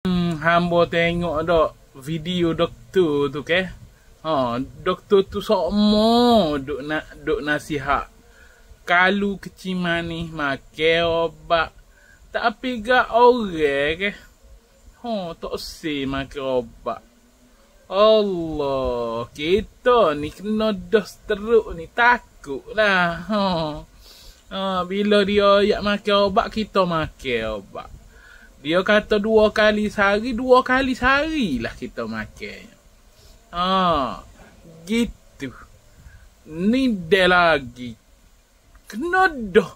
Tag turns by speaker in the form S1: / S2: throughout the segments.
S1: Hamba tengok dok video doktor tu ke. Doktor tu sokmo duk nasihat. Kalau kecil manis makan obat. Tapi gak orang ke. Tak usah makan obat. Allah, kita ni kena dos teruk ni takut lah. Bila dia yak makan obat, kita makan obat. Dia kata 2 kali sehari, 2 kali sehari lah kita makan. Gitu. Ni dia lagi. Kena dah.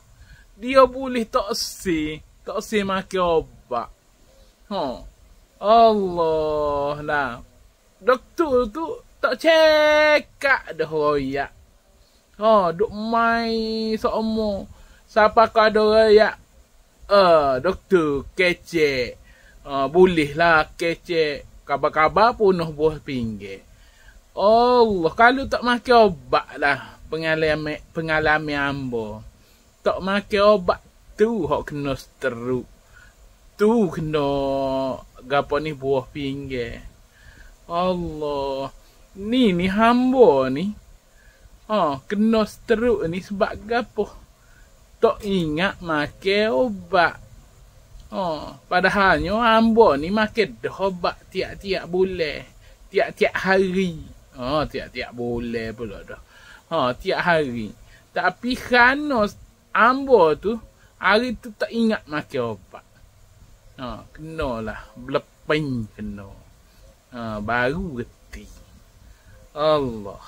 S1: Dia boleh tak usah makan obat. Allah lah. Doktor tu tak cekak dah royak. Duk mai seomo. Siapa kau ada royak? Doktor kecek. Boleh lah kecek. Kabar-kabar punuh buah pinggir. Allah, kalau tak makan obat lah. Pengalaman hamba. Tak makan obat tu hok kena stroke. Tu kena gapo ni buah pinggir. Allah. Ni hamba ni. Kena stroke ni sebab gapo? Tak ingat makan obat. Padahalnya hamba ni makan dah obat tiap-tiap bulan. Tiap-tiap hari. Tiap-tiap bulan pula dah. Tiap hari. Tapi kerana hamba tu hari tu tak ingat makan obat. Kenalah beleping kena. Baru reti. Allah.